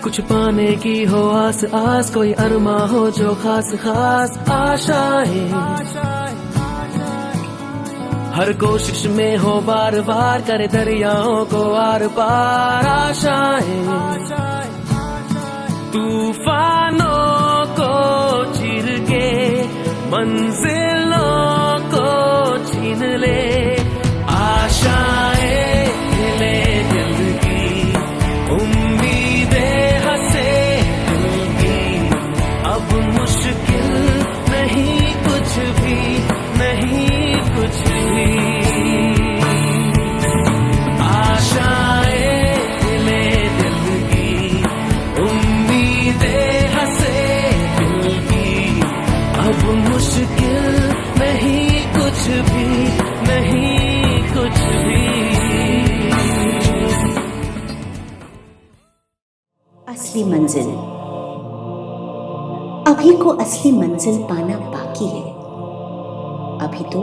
कुछ पाने की हो आस आस, कोई अरमा हो जो खास खास आशाएं, हर कोशिश में हो बार बार करे दरियाओं को आर पार आशाएं, तूफानों को चीर के मंजिलों को छीन ले आशाएं, ले दिल की उम्मीदें हंसे दिल की, अब मुश्किल नहीं कुछ भी, नहीं कुछ भी। आशाएं ले दिल की उम्मीदें हंसे दिल की, अब मुश्किल नहीं कुछ भी, नहीं कुछ भी। असली मंजिल। अभी को असली मंजिल पाना बाकी है। अभी तो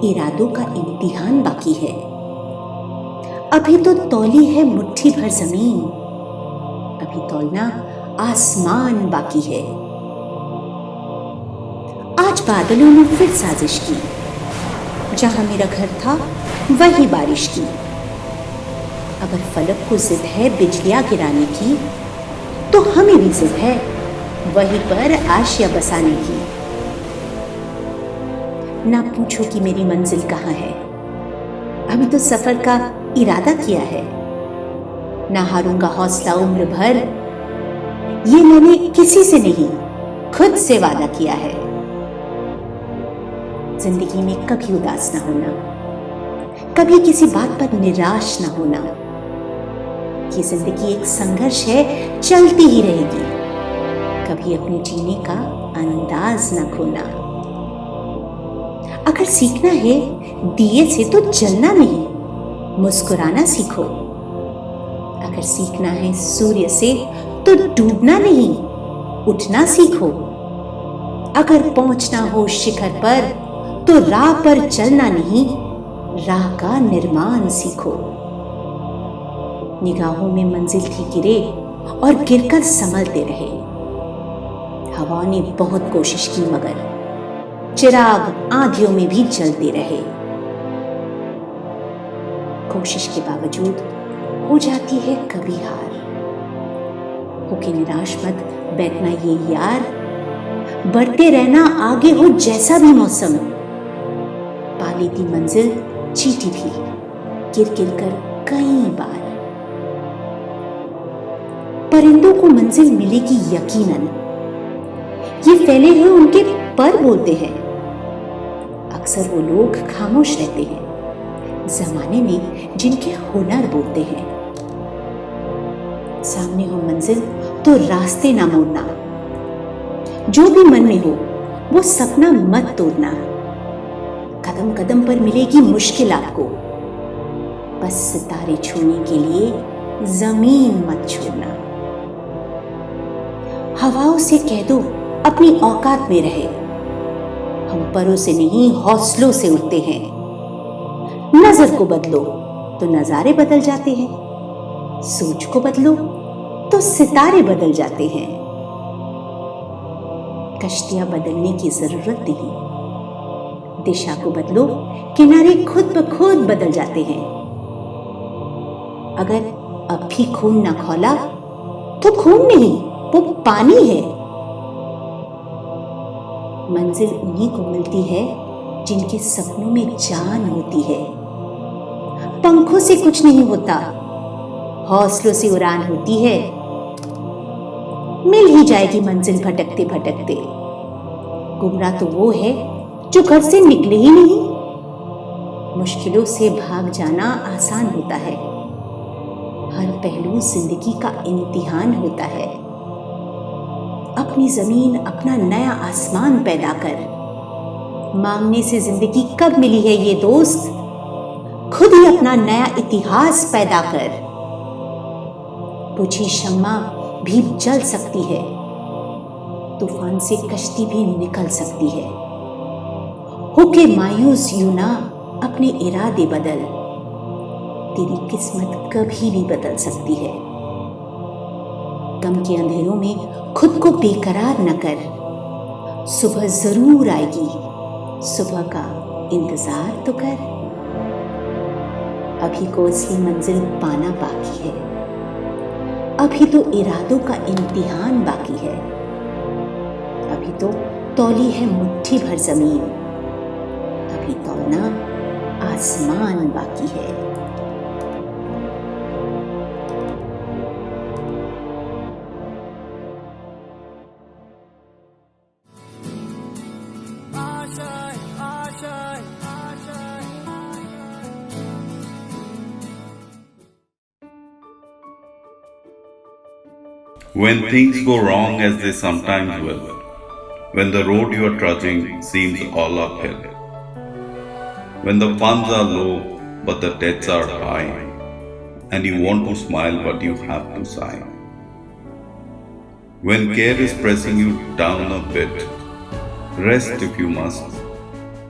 इरादों का इम्तिहान बाकी है। अभी तो तौली है मुट्ठी भर जमीन, अभी तौलना आसमान बाकी है। आज बादलों ने फिर साजिश की, जहां मेरा घर था वही बारिश की। अगर फलक को जिद है बिजलियां गिराने की, तो हमें भी जिद है वहीं पर आशिया बसाने की। ना पूछो कि मेरी मंजिल कहाँ है, अभी तो सफर का इरादा किया है। ना हारूंगा हौसला उम्र भर, ये मैंने किसी से नहीं खुद से वादा किया है। जिंदगी में कभी उदास ना होना, कभी किसी बात पर निराश ना होना। ये जिंदगी एक संघर्ष है, चलती ही रहेगी। कभी अपने जीने का अंदाज ना खोना। अगर सीखना है दिए से तो जलना नहीं, मुस्कुराना सीखो। अगर सीखना है सूर्य से तो डूबना नहीं, उठना सीखो। अगर पहुंचना हो शिखर पर तो राह पर चलना नहीं, राह का निर्माण सीखो। निगाहों में मंजिल थी गिरे और गिरकर संभलते रहे। हवा ने बहुत कोशिश की मगर चिराग आंधियों में भी जलते रहे। कोशिश के बावजूद हो जाती है कभी हार। होके निराश मत बैठना ये यार, बढ़ते रहना आगे हो जैसा भी मौसम। पा लेती मंजिल चीटी भी गिर गिर कर कई बार। परिंदों को मंजिल मिलेगी यकीनन, ये फैले हुए उनके पर बोलते हैं। अक्सर वो लोग खामोश रहते हैं जमाने में जिनके हुनर बोलते हैं। सामने हो मंजिल तो रास्ते ना मोड़ना, जो भी मन में हो वो सपना मत तोड़ना। कदम कदम पर मिलेगी मुश्किल आपको, बस सितारे छूने के लिए जमीन मत छोड़ना। हवाओं से कह दो अपनी औकात में रहे, हम परों से नहीं हौसलों से उड़ते हैं। नजर को बदलो तो नजारे बदल जाते हैं, सोच को बदलो तो सितारे बदल जाते हैं। कश्तियां बदलने की जरूरत नहीं, दिशा को बदलो किनारे खुद ब खुद बदल जाते हैं। अगर अब भी खून ना खौला तो खून नहीं, वो पानी है। मंजिल उन्हीं को मिलती है जिनके सपनों में जान होती है। पंखों से कुछ नहीं होता, हौसलों से उड़ान होती है। मिल ही जाएगी मंजिल भटकते भटकते। गुमराह तो वो है जो घर से निकले ही नहीं। मुश्किलों से भाग जाना आसान होता है, हर पहलू जिंदगी का इम्तिहान होता है। अपनी जमीन अपना नया आसमान पैदा कर, मांगने से जिंदगी कब मिली है ये दोस्त, खुद ही अपना नया इतिहास पैदा कर। बुझी शम्मा भी जल सकती है, तूफान से कश्ती भी निकल सकती है। होके मायूस यूं ना, अपने इरादे बदल, तेरी किस्मत कभी भी बदल सकती है। गम के अंधेरों में खुद को बेकरार न कर। सुबह जरूर आएगी, सुबह का इंतजार तो कर। अभी को असली मंजिल पाना बाकी है, अभी तो इरादों का इम्तिहान बाकी है। अभी तो तौली है मुट्ठी भर जमीन, अभी तौलना आसमान बाकी है। When things go wrong, as they sometimes will, when the road you are trudging seems all uphill, when the funds are low but the debts are high, and you want to smile but you have to sigh, when care is pressing you down a bit, rest if you must,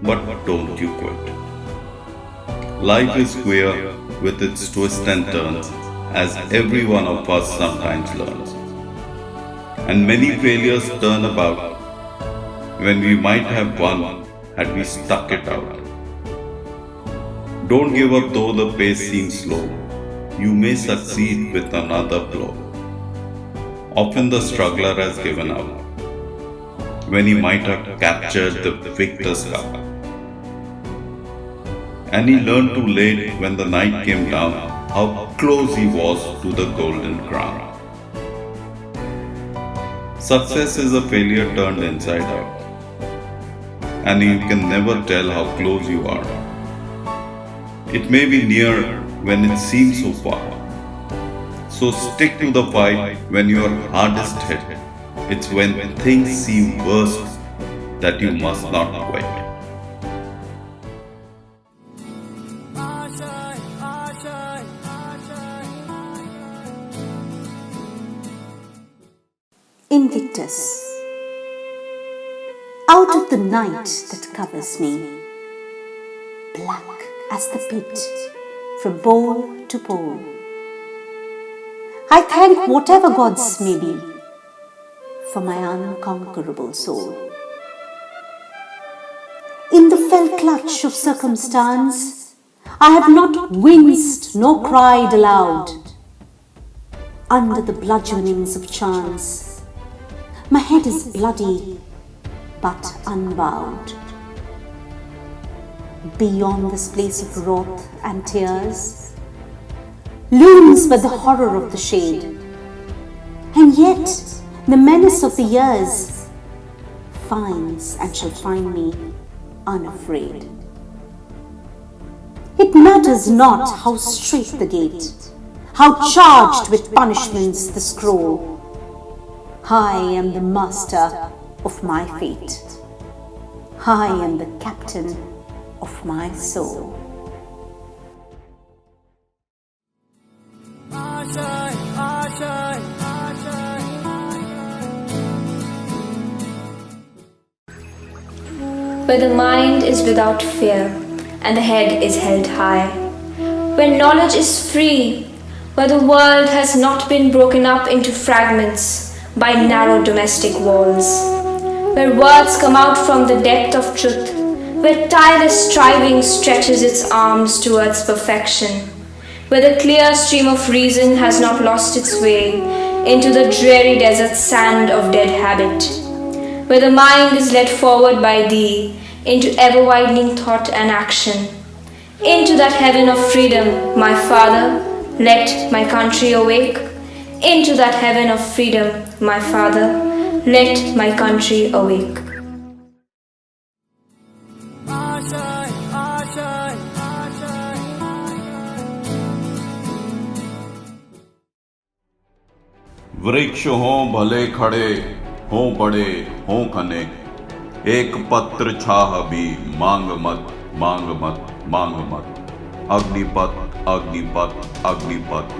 but don't you quit. Life is queer with its twists and turns, as every one of us sometimes learns. And many failures turn about when we might have won had we stuck it out. Don't give up though the pace seems slow, you may succeed with another blow. Often the struggler has given up when he might have captured the victor's cup. And he learned too late when the night came down how close he was to the golden crown. Success is a failure turned inside out, and you can never tell how close you are. It may be near when it seems so far. So stick to the fight when you are hardest hit. It's when things seem worst that you must not quit. Invictus. Out of the night that covers me, black as the pit, from pole to pole, I thank whatever gods may be for my unconquerable soul. In the fell clutch of circumstance, I have not winced nor cried aloud. Under the bludgeonings of chance, my head is bloody but unbowed. Beyond this place of wrath and tears looms but the horror of the shade, and yet the menace of the years finds and shall find me unafraid. It matters not how straight the gate, how charged with punishments the scroll. I am the master of my fate. I am the captain of my soul. Where the mind is without fear and the head is held high, where knowledge is free, where the world has not been broken up into fragments by narrow domestic walls, where words come out from the depth of truth, where tireless striving stretches its arms towards perfection, where the clear stream of reason has not lost its way into the dreary desert sand of dead habit, where the mind is led forward by thee into ever-widening thought and action, into that heaven of freedom, my Father, let my country awake. Into that heaven of freedom, my Father, let my country awake. वृक्ष हों भले खड़े, हों बड़े, हों घने, एक पत्र छाह भी मांग मत, मांग मत, मांग मत। अग्निपथ, अग्निपथ, अग्निपथ।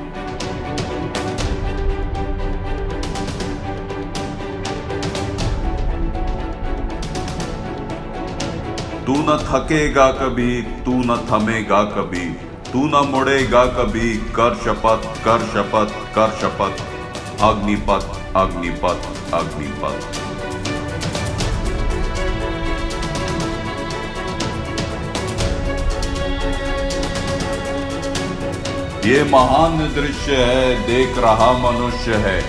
तू न थकेगा कभी, तू न थमेगा कभी, तू न मुड़ेगा कभी। कर शपथ, कर शपथ, कर शपथ। अग्निपथ अग्निपथ अग्निपथ। ये महान दृश्य है, देख रहा मनुष्य है,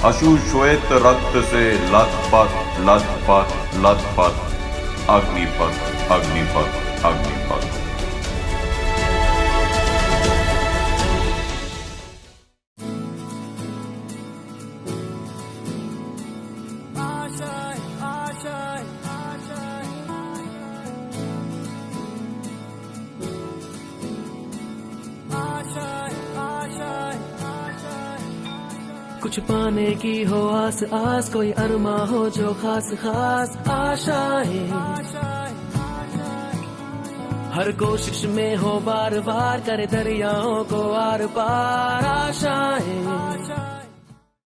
अशु श्वेत रक्त से लथपथ लथपथ लथपथ। अग्निपथ अग्निपथ अग्निपथ। कुछ पाने की हो आस आस, कोई अरमा हो जो खास खास आशाएं, हर कोशिश में हो बार बार, करे दरियाओं को आर पार आशाएं।